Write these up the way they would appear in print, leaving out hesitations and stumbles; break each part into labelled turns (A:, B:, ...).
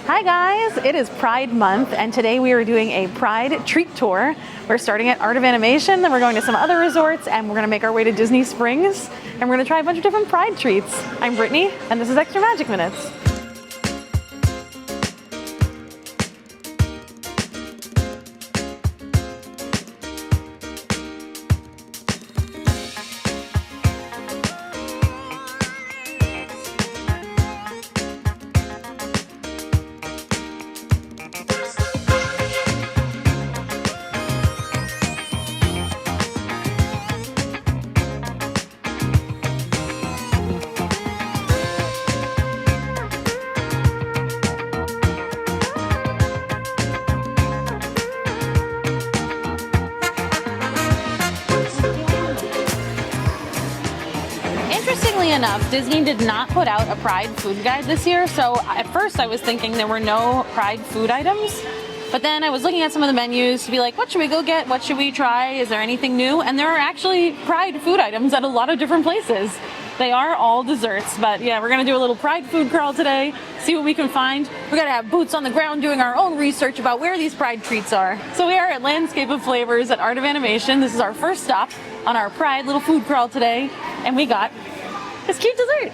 A: Hi guys, it is Pride Month and today we are doing a Pride treat tour. We're starting at Art of Animation, then we're going to some other resorts and we're gonna make our way to Disney Springs and we're gonna try a bunch of different Pride treats. I'm Brittany and this is Extra Magic Minutes. Interestingly enough, Disney did not put out a Pride food guide this year, so at first I was thinking there were no Pride food items, but then I was looking at some of the menus to be like, what should we go get? What should we try? Is there anything new? And there are actually Pride food items at a lot of different places. They are all desserts, but yeah, we're gonna do a little Pride food crawl today, see what we can find. We're gonna have boots on the ground doing our own research about where these Pride treats are. So we are at Landscape of Flavors at Art of Animation. This is our first stop on our Pride little food crawl today, and we got this cute dessert.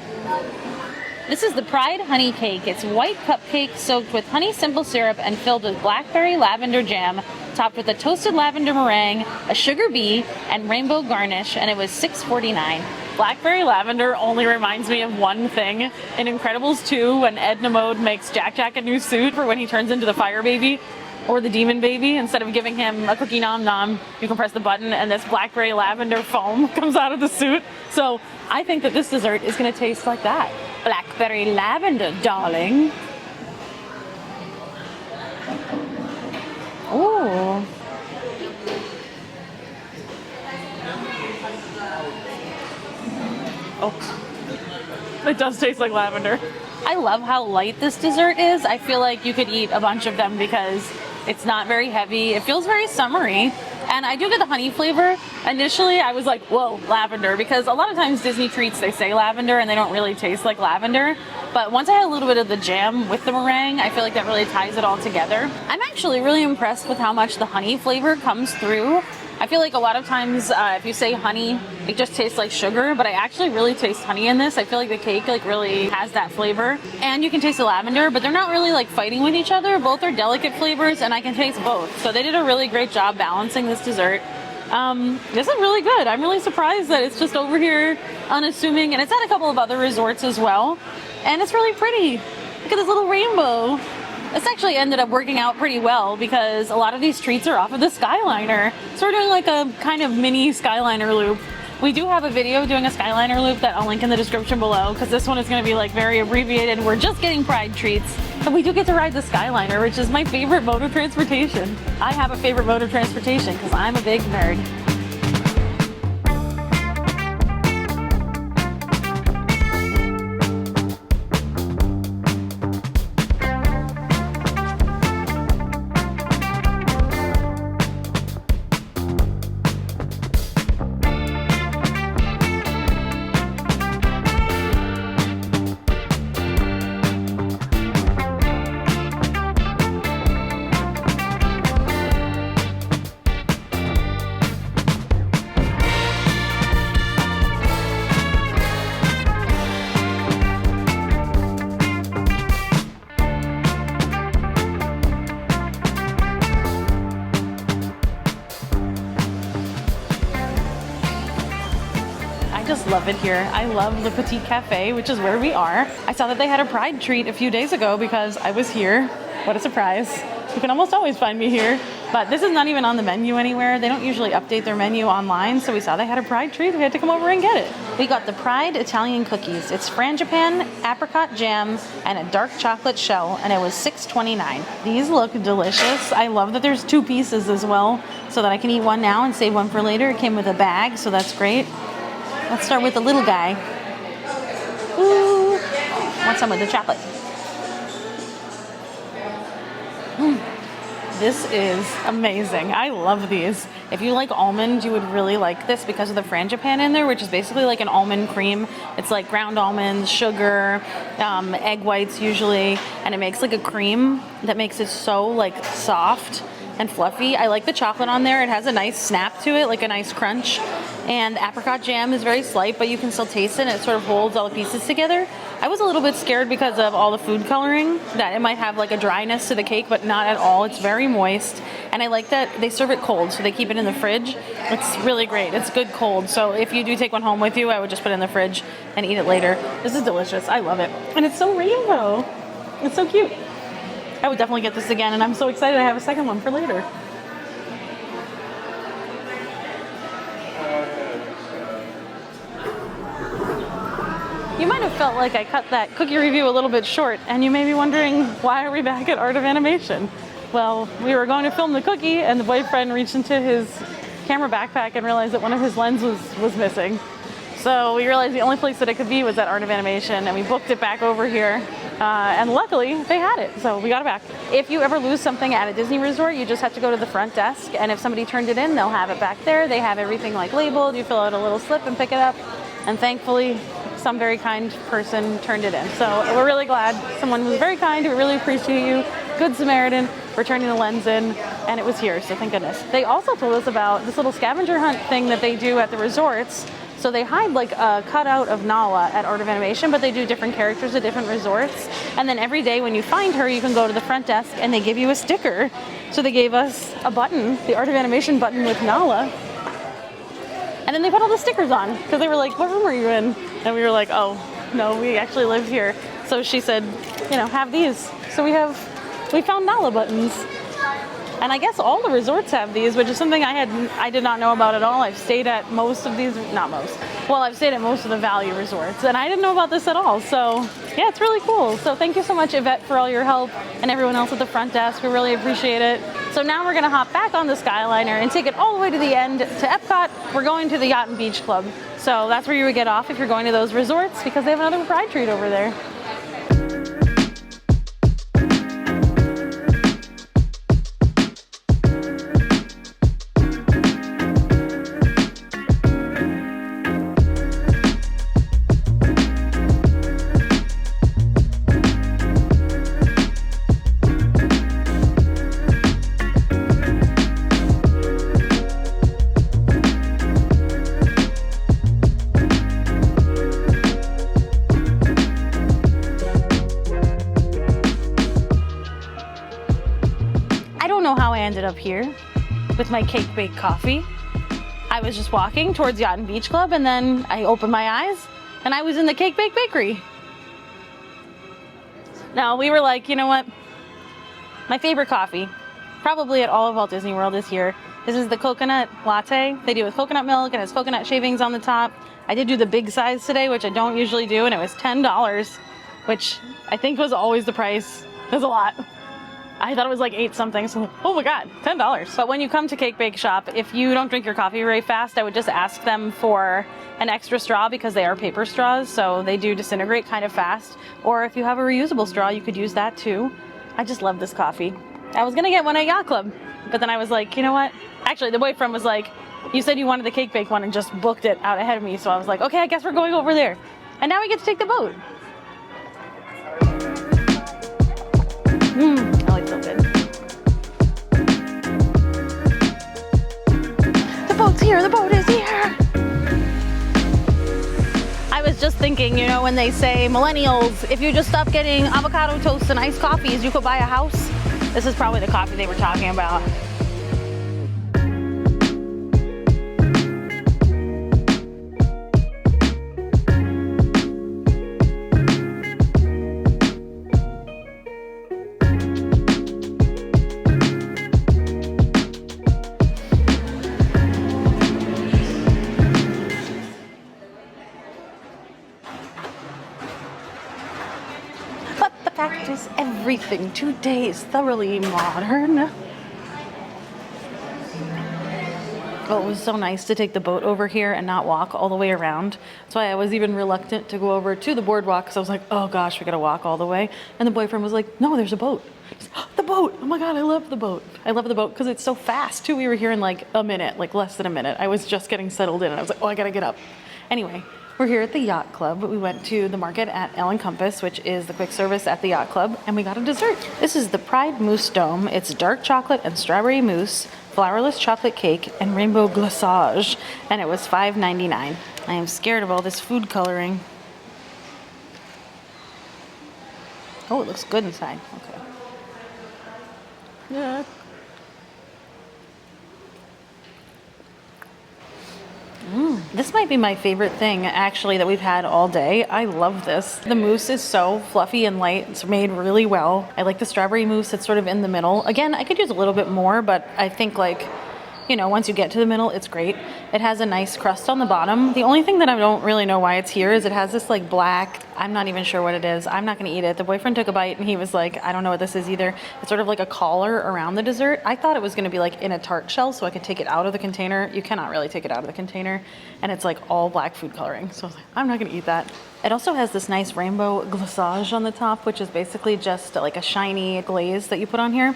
A: This is the Pride Honey Cake. It's white cupcake soaked with honey simple syrup and filled with blackberry lavender jam, topped with a toasted lavender meringue, a sugar bee, and rainbow garnish, and it was $6.49. Blackberry lavender only reminds me of one thing. In Incredibles 2, when Edna Mode makes Jack Jack a new suit for when he turns into the fire baby, or the demon baby, instead of giving him a cookie nom nom, you can press the button and this blackberry lavender foam comes out of the suit. So I think that this dessert is gonna taste like that. Blackberry lavender, darling. Ooh. Oh, it does taste like lavender. I love how light this dessert is. I feel like you could eat a bunch of them because it's not very heavy. It feels very summery. And I do get the honey flavor. Initially, I was like, whoa, lavender, because a lot of times Disney treats, they say lavender and they don't really taste like lavender. But once I had a little bit of the jam with the meringue, I feel like that really ties it all together. I'm actually really impressed with how much the honey flavor comes through. I feel like a lot of times if you say honey, it just tastes like sugar, but I actually really taste honey in this. I feel like the cake really has that flavor. And you can taste the lavender, but they're not really fighting with each other. Both are delicate flavors and I can taste both. So they did a really great job balancing this dessert. This is really good. I'm really surprised that it's just over here unassuming, and it's at a couple of other resorts as well. And it's really pretty. Look at this little rainbow. This actually ended up working out pretty well because a lot of these treats are off of the Skyliner. So we're doing a kind of mini Skyliner loop. We do have a video doing a Skyliner loop that I'll link in the description below because this one is going to be very abbreviated. We're just getting Pride treats. But we do get to ride the Skyliner, which is my favorite mode of transportation. I have a favorite mode of transportation because I'm a big nerd. I just love it here. I love the Petit Café, which is where we are. I saw that they had a Pride treat a few days ago because I was here. What a surprise. You can almost always find me here, but this is not even on the menu anywhere. They don't usually update their menu online, so we saw they had a Pride treat. We had to come over and get it. We got the Pride Italian cookies. It's frangipan, apricot jam, and a dark chocolate shell, and it was $6.29. These look delicious. I love that there's two pieces as well, so that I can eat one now and save one for later. It came with a bag, so that's great. Let's start with the little guy. Ooh, want some with the chocolate. This is amazing. I love these. If you like almond, you would really like this because of the frangipane in there, which is basically like an almond cream. It's like ground almonds, sugar, egg whites usually, and it makes like a cream that makes it so like soft and fluffy. I like the chocolate on there. It has a nice snap to it, like a nice crunch. And the apricot jam is very slight, but you can still taste it, and it sort of holds all the pieces together. I was a little bit scared because of all the food coloring, that it might have like a dryness to the cake, but not at all. It's very moist. And I like that they serve it cold, so they keep it in the fridge. It's really great. It's good cold. So if you do take one home with you, I would just put it in the fridge and eat it later. This is delicious. I love it. And it's so rainbow. It's so cute. I would definitely get this again, and I'm so excited I have a second one for later. You might have felt like I cut that cookie review a little bit short, and you may be wondering, why are we back at Art of Animation? Well, we were going to film the cookie, and the boyfriend reached into his camera backpack and realized that one of his lenses was missing. So we realized the only place that it could be was at Art of Animation, and we booked it back over here. And luckily, they had it, so we got it back. If you ever lose something at a Disney resort, you just have to go to the front desk, and if somebody turned it in, they'll have it back there. They have everything like labeled. You fill out a little slip and pick it up, and thankfully, some very kind person turned it in. So we're really glad. Someone was very kind. We really appreciate you. Good Samaritan for turning the lens in, and it was here, so thank goodness. They also told us about this little scavenger hunt thing that they do at the resorts. So they hide like a cutout of Nala at Art of Animation, but they do different characters at different resorts. And then every day when you find her, you can go to the front desk and they give you a sticker. So they gave us a button, the Art of Animation button with Nala. And then they put all the stickers on because they were like, what room are you in? And we were like, oh, no, we actually live here. So she said, you know, have these. So we found Nala buttons. And I guess all the resorts have these, which is something I did not know about at all. I've stayed at most of these, not most. Well, I've stayed at most of the value resorts, and I didn't know about this at all. So yeah, it's really cool. So thank you so much, Yvette, for all your help, and everyone else at the front desk. We really appreciate it. So now we're gonna hop back on the Skyliner and take it all the way to the end to Epcot. We're going to the Yacht and Beach Club. So that's where you would get off if you're going to those resorts, because they have another Pride treat over there. Ended up here with my cake bake coffee. I was just walking towards Yacht and Beach Club, and then I opened my eyes and I was in the Cake Bake Bakery. Now we were like, you know what? My favorite coffee, probably at all of Walt Disney World, is here. This is the coconut latte. They do it with coconut milk and it's coconut shavings on the top. I did do the big size today, which I don't usually do, and it was $10, which I think was always the price. It was a lot. I thought it was like 8 something, so oh my god, $10. But when you come to Cake Bake Shop, if you don't drink your coffee very fast, I would just ask them for an extra straw, because they are paper straws, so they do disintegrate kind of fast. Or if you have a reusable straw, you could use that too. I just love this coffee. I was gonna get one at Yacht Club, but then I was like, you know what? Actually, the boyfriend was like, you said you wanted the cake bake one and just booked it out ahead of me, so I was like, okay, I guess we're going over there. And now we get to take the boat. I like so good. The boat's here, the boat is here. I was just thinking, you know, when they say millennials, if you just stop getting avocado toast and iced coffees, you could buy a house. This is probably the coffee they were talking about. Practice everything today is thoroughly modern. Oh, it was so nice to take the boat over here and not walk all the way around. That's why I was even reluctant to go over to the boardwalk, because I was like, oh gosh, we gotta walk all the way. And the boyfriend was like, no, there's a boat. The boat! Oh my god, I love the boat. I love the boat because it's so fast too. We were here in like a minute, like less than a minute. I was just getting settled in and I was like, oh, I gotta get up. Anyway, we're here at the Yacht Club. We went to the market at El Encompass, which is the quick service at the Yacht Club, and we got a dessert. This is the Pride Mousse Dome. It's dark chocolate and strawberry mousse, flourless chocolate cake, and rainbow glaçage, and it was $5.99. I am scared of all this food coloring. Oh, it looks good inside. Okay. Yeah. This might be my favorite thing, actually, that we've had all day. I love this. The mousse is so fluffy and light. It's made really well. I like the strawberry mousse. It's sort of in the middle. Again, I could use a little bit more, but I think, like, you know, once you get to the middle, it's great. It has a nice crust on the bottom. The only thing that I don't really know why it's here is it has this like black, I'm not even sure what it is. I'm not gonna eat it. The boyfriend took a bite and he was like, I don't know what this is either. It's sort of like a collar around the dessert. I thought it was gonna be like in a tart shell so I could take it out of the container. You cannot really take it out of the container. And it's like all black food coloring. So I was like, I'm not gonna eat that. It also has this nice rainbow glaçage on the top, which is basically just like a shiny glaze that you put on here.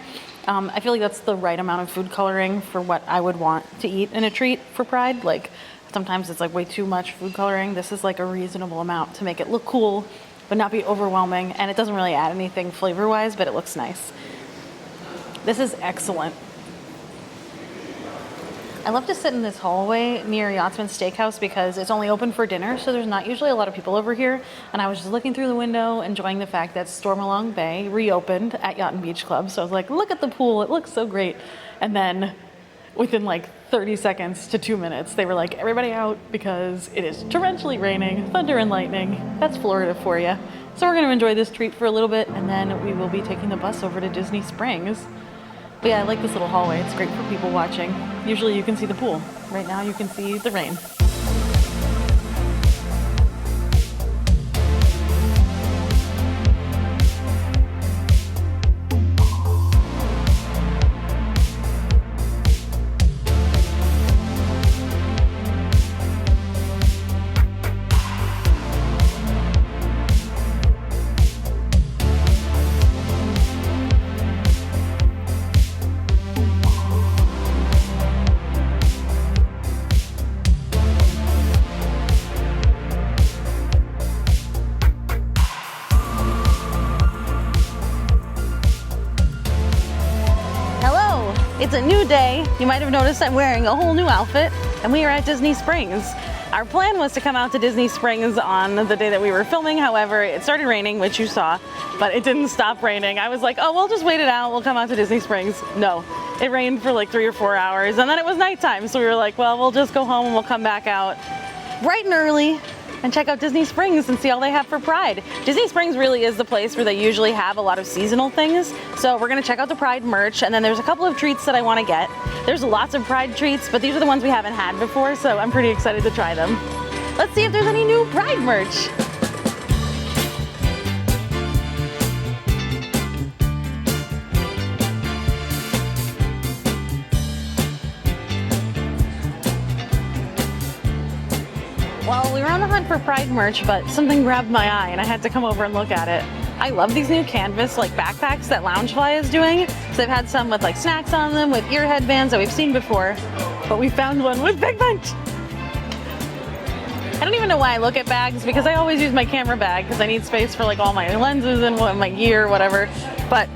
A: I feel like that's the right amount of food coloring for what I would want to eat in a treat for Pride. Like sometimes it's like way too much food coloring. This is like a reasonable amount to make it look cool, but not be overwhelming. And it doesn't really add anything flavor-wise, but it looks nice. This is excellent. I love to sit in this hallway near Yachtsman Steakhouse because it's only open for dinner, so there's not usually a lot of people over here. And I was just looking through the window, enjoying the fact that Stormalong Bay reopened at Yacht and Beach Club. So I was like, look at the pool, it looks so great. And then within like 30 seconds to 2 minutes, they were like, everybody out because it is torrentially raining, thunder and lightning. That's Florida for you. So we're gonna enjoy this treat for a little bit, and then we will be taking the bus over to Disney Springs. But yeah, I like this little hallway. It's great for people watching. Usually you can see the pool. Right now you can see the rain. It's a new day. You might have noticed I'm wearing a whole new outfit, and we are at Disney Springs. Our plan was to come out to Disney Springs on the day that we were filming. However, it started raining, which you saw, but it didn't stop raining. I was like, oh, we'll just wait it out. We'll come out to Disney Springs. No, it rained for like 3 or 4 hours, and then it was nighttime. So we were like, well, we'll just go home and we'll come back out bright and early and check out Disney Springs and see all they have for Pride. Disney Springs really is the place where they usually have a lot of seasonal things. So we're gonna check out the Pride merch, and then there's a couple of treats that I wanna get. There's lots of Pride treats, but these are the ones we haven't had before, so I'm pretty excited to try them. Let's see if there's any new Pride merch. Well, we were on the hunt for Pride merch, but something grabbed my eye and I had to come over and look at it. I love these new canvas like backpacks that Loungefly is doing. So they've had some with like snacks on them, with ear headbands that we've seen before, but we found one with Big Bench. I don't even know why I look at bags, because I always use my camera bag because I need space for like all my lenses and my gear, whatever. But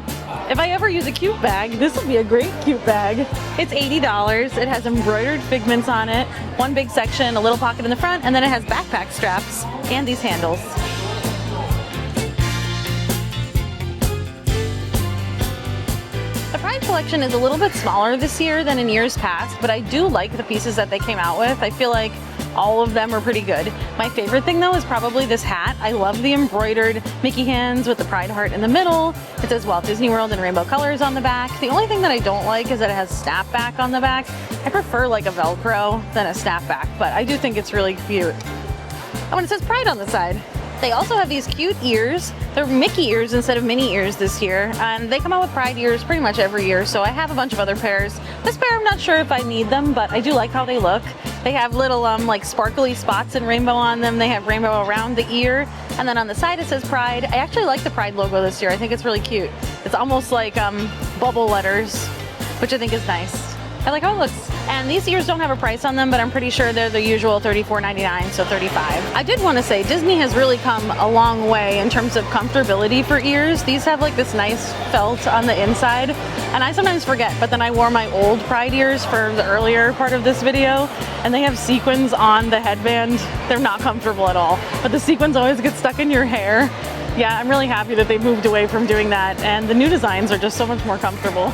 A: if I ever use a cute bag, this would be a great cute bag. It's $80. It has embroidered figments on it, one big section, a little pocket in the front, and then it has backpack straps and these handles. The Pride collection is a little bit smaller this year than in years past, but I do like the pieces that they came out with. I feel like all of them are pretty good. My favorite thing though is probably this hat. I love the embroidered Mickey hands with the Pride heart in the middle. It says Walt Disney World in rainbow colors on the back. The only thing that I don't like is that it has snapback on the back. I prefer like a Velcro than a snapback, but I do think it's really cute. Oh, and it says Pride on the side. They also have these cute ears. They're Mickey ears instead of Minnie ears this year. And they come out with Pride ears pretty much every year. So I have a bunch of other pairs. This pair, I'm not sure if I need them, but I do like how they look. They have little like sparkly spots and rainbow on them. They have rainbow around the ear. And then on the side it says Pride. I actually like the Pride logo this year. I think it's really cute. It's almost like bubble letters, which I think is nice. I like how it looks. And these ears don't have a price on them, but I'm pretty sure they're the usual $34.99, so $35. I did want to say Disney has really come a long way in terms of comfortability for ears. These have like this nice felt on the inside, and I sometimes forget, but then I wore my old Pride ears for the earlier part of this video, and they have sequins on the headband. They're not comfortable at all, but the sequins always get stuck in your hair. Yeah, I'm really happy that they moved away from doing that, and the new designs are just so much more comfortable.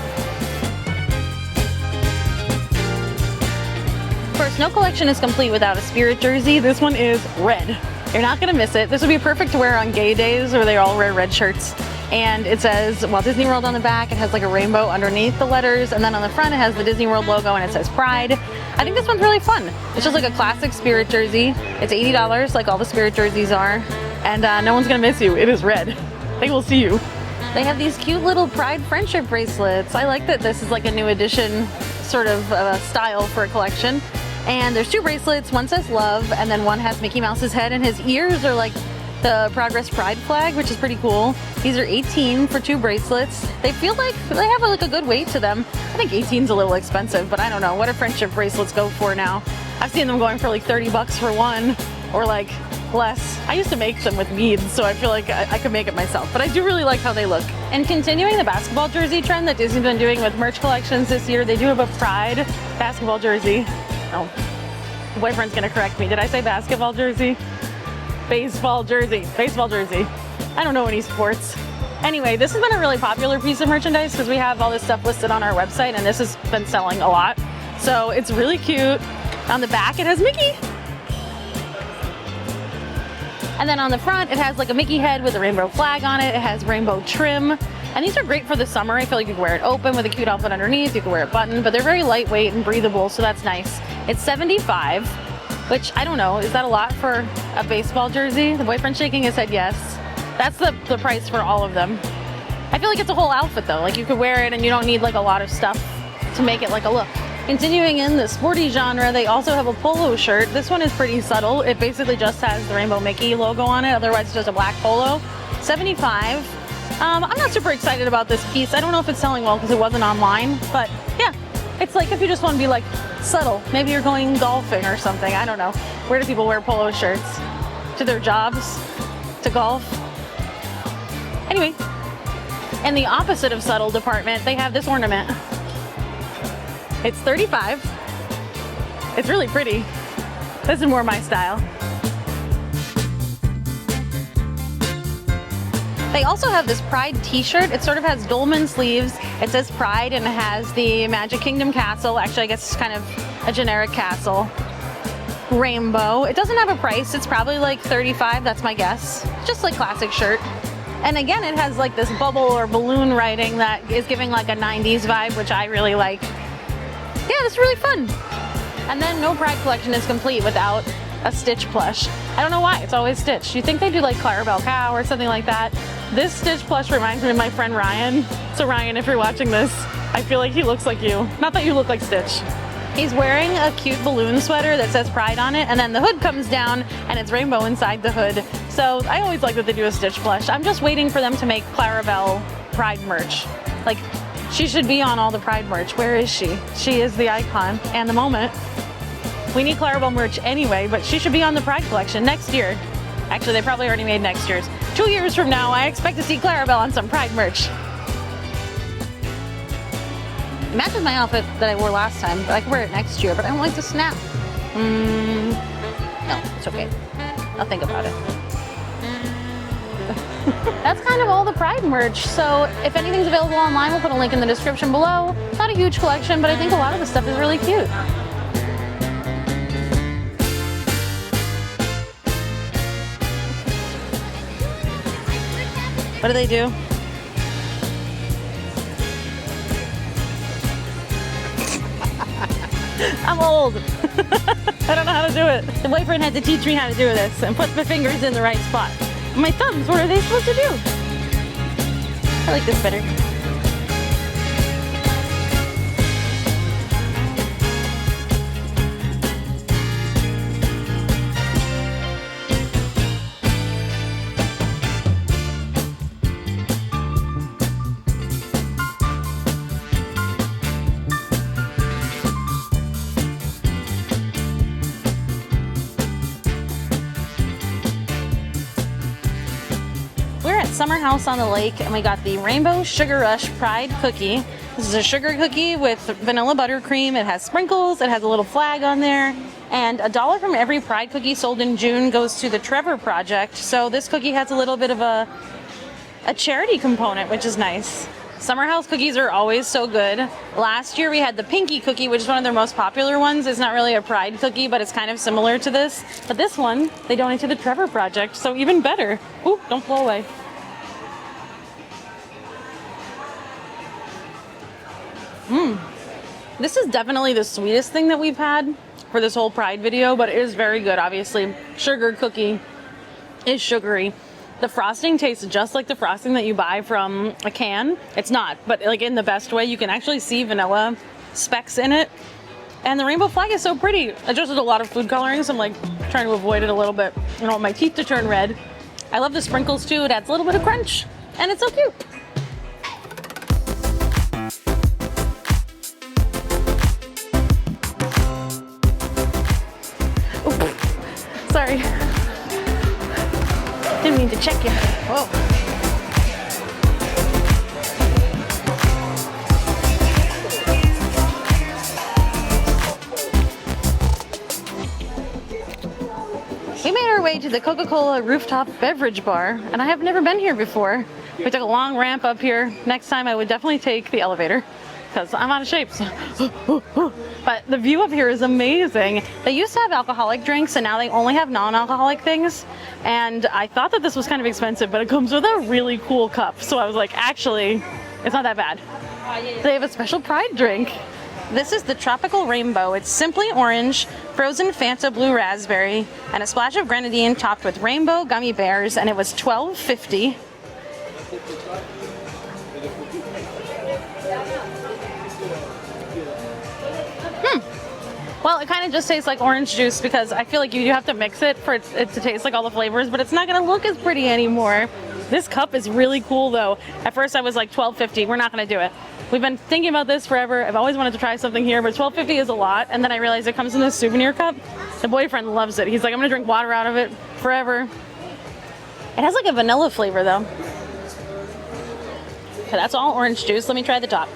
A: Of course, no collection is complete without a Spirit jersey. This one is red. You're not gonna miss it. This would be perfect to wear on gay days where they all wear red shirts. And it says Walt Disney World on the back. It has like a rainbow underneath the letters, and then on the front it has the Disney World logo and it says Pride. I think this one's really fun. It's just like a classic Spirit jersey. It's $80 like all the Spirit jerseys are. And no one's gonna miss you. It is red. They will see you. They have these cute little Pride friendship bracelets. I like that this is like a new edition sort of style for a collection. And there's two bracelets. One says love, and then one has Mickey Mouse's head, and his ears are like the Progress Pride flag, which is pretty cool. These are $18 for two bracelets. They feel like they have like a good weight to them. I think $18's a little expensive, but I don't know. What do friendship bracelets go for now? I've seen them going for like 30 bucks for one, or like less. I used to make them with beads, so I feel like I could make it myself, but I do really like how they look. And continuing the basketball jersey trend that Disney's been doing with merch collections this year, they do have a Pride basketball jersey. Oh, the boyfriend's gonna correct me. Did I say basketball jersey? Baseball jersey. Baseball jersey. I don't know any sports. Anyway, this has been a really popular piece of merchandise because we have all this stuff listed on our website, and this has been selling a lot. So it's really cute. On the back, it has Mickey. And then on the front, it has like a Mickey head with a rainbow flag on it. It has rainbow trim. And these are great for the summer. I feel like you can wear it open with a cute outfit underneath. You can wear it buttoned, but they're very lightweight and breathable, so that's nice. It's $75, which I don't know. Is that a lot for a baseball jersey? The boyfriend's shaking his head yes. That's the price for all of them. I feel like it's a whole outfit though. Like you could wear it and you don't need like a lot of stuff to make it like a look. Continuing in the sporty genre, they also have a polo shirt. This one is pretty subtle. It basically just has the Rainbow Mickey logo on it. Otherwise it's just a black polo. $75. I'm not super excited about this piece. I don't know if it's selling well because it wasn't online, but yeah, it's like if you just want to be like subtle. Maybe you're going golfing or something. I don't know. Where do people wear polo shirts? To their jobs? To golf? Anyway, in the opposite of subtle department, they have this ornament. It's $35. It's really pretty. This is more my style. They also have this Pride t-shirt. It sort of has dolman sleeves. It says Pride and it has the Magic Kingdom castle. Actually, I guess it's kind of a generic castle. Rainbow. It doesn't have a price. It's probably like $35, that's my guess. Just like classic shirt. And again, it has like this bubble or balloon writing that is giving like a 90s vibe, which I really like. Yeah, that's really fun. And then no Pride collection is complete without a Stitch plush. I don't know why, it's always Stitch. You think they do like Clarabelle Cow or something like that. This Stitch plush reminds me of my friend Ryan. So Ryan, if you're watching this, I feel like he looks like you. Not that you look like Stitch. He's wearing a cute balloon sweater that says Pride on it, and then the hood comes down and it's rainbow inside the hood. So I always like that they do a Stitch plush. I'm just waiting for them to make Clarabelle Pride merch. Like, she should be on all the Pride merch. Where is she? She is the icon and the moment. We need Clarabelle merch anyway, but she should be on the Pride collection next year. Actually, they probably already made next year's. 2 years from now, I expect to see Clarabelle on some Pride merch. It matches my outfit that I wore last time, but I can wear it next year, but I don't like the snap. No, it's okay. I'll think about it. That's kind of all the Pride merch. So if anything's available online, we'll put a link in the description below. Not a huge collection, but I think a lot of the stuff is really cute. What do they do? I'm old. I don't know how to do it. The boyfriend had to teach me how to do this and put my fingers in the right spot. My thumbs, what are they supposed to do? I like this better. Summer House on the Lake, and we got the Rainbow Sugar Rush Pride Cookie. This is a sugar cookie with vanilla buttercream. It has sprinkles, it has a little flag on there, and $1 from every Pride cookie sold in June goes to the Trevor Project. So this cookie has a little bit of a charity component, which is nice. Summer House cookies are always so good. Last year we had the Pinky cookie, which is one of their most popular ones. It's not really a Pride cookie, but it's kind of similar to this. But this one, they donate to the Trevor Project, so even better. Ooh, don't blow away. This is definitely the sweetest thing that we've had for this whole Pride video, but it is very good, obviously. Sugar cookie is sugary. The frosting tastes just like the frosting that you buy from a can. It's not, but like in the best way. You can actually see vanilla specks in it. And the rainbow flag is so pretty. I just did a lot of food coloring, so I'm like trying to avoid it a little bit. I don't want my teeth to turn red. I love the sprinkles too. It adds a little bit of crunch, and it's so cute. Sorry. Didn't mean to check you. Whoa. We made our way to the Coca-Cola rooftop beverage bar, and I have never been here before. We took a long ramp up here. Next time I would definitely take the elevator, because I'm out of shape. So. But the view up here is amazing. They used to have alcoholic drinks, and now they only have non-alcoholic things. And I thought that this was kind of expensive, but it comes with a really cool cup. So I was like, actually, it's not that bad. They have a special Pride drink. This is the Tropical Rainbow. It's simply orange, frozen Fanta blue raspberry, and a splash of grenadine topped with rainbow gummy bears, and it was $12.50. Well, it kind of just tastes like orange juice because I feel like you have to mix it for it to taste like all the flavors, but it's not going to look as pretty anymore. This cup is really cool though. At first I was like $12.50. We're not going to do it. We've been thinking about this forever. I've always wanted to try something here, but $12.50 is a lot. And then I realized it comes in this souvenir cup. The boyfriend loves it. He's like, I'm going to drink water out of it forever. It has like a vanilla flavor though. Okay, that's all orange juice. Let me try the top.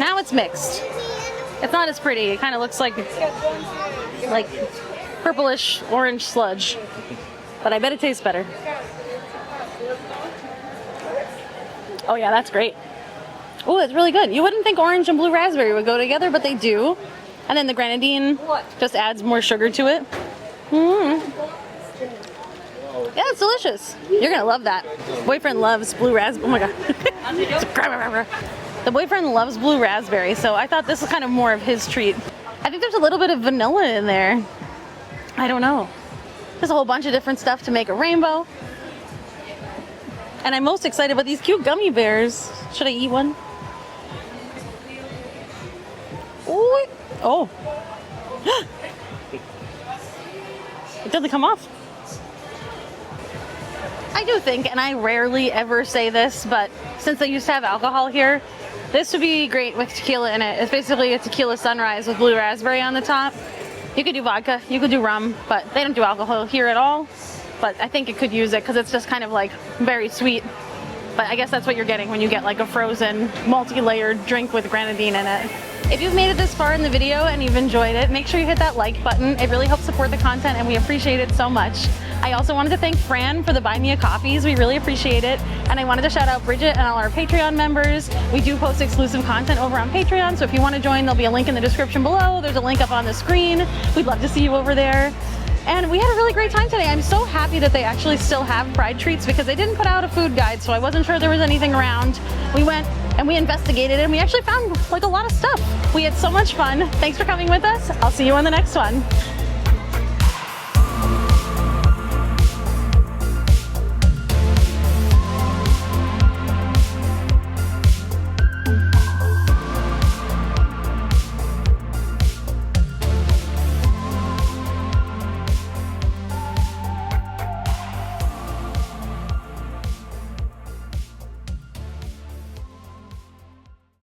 A: Now it's mixed. It's not as pretty. It kind of looks like purplish orange sludge. But I bet it tastes better. Oh yeah, that's great. Oh, it's really good. You wouldn't think orange and blue raspberry would go together, but they do. And then the grenadine just adds more sugar to it. Yeah, it's delicious. You're gonna love that. Boyfriend loves blue raspberry. Oh my god. The boyfriend loves blue raspberry, so I thought this was kind of more of his treat. I think there's a little bit of vanilla in there. I don't know. There's a whole bunch of different stuff to make a rainbow. And I'm most excited about these cute gummy bears. Should I eat one? Ooh. Oh. It doesn't come off. I do think, and I rarely ever say this, but since they used to have alcohol here, this would be great with tequila in it. It's basically a tequila sunrise with blue raspberry on the top. You could do vodka, you could do rum, but they don't do alcohol here at all. But I think it could use it because it's just kind of like very sweet. But I guess that's what you're getting when you get like a frozen, multi-layered drink with grenadine in it. If you've made it this far in the video and you've enjoyed it, make sure you hit that like button. It really helps support the content and we appreciate it so much. I also wanted to thank Fran for the Buy Me a Coffees. We really appreciate it. And I wanted to shout out Bridget and all our Patreon members. We do post exclusive content over on Patreon, so if you want to join, there'll be a link in the description below. There's a link up on the screen. We'd love to see you over there. And we had a really great time today. I'm so happy that they actually still have Pride treats because they didn't put out a food guide, so I wasn't sure there was anything around. We went and we investigated and we actually found like a lot of stuff. We had so much fun. Thanks for coming with us. I'll see you on the next one.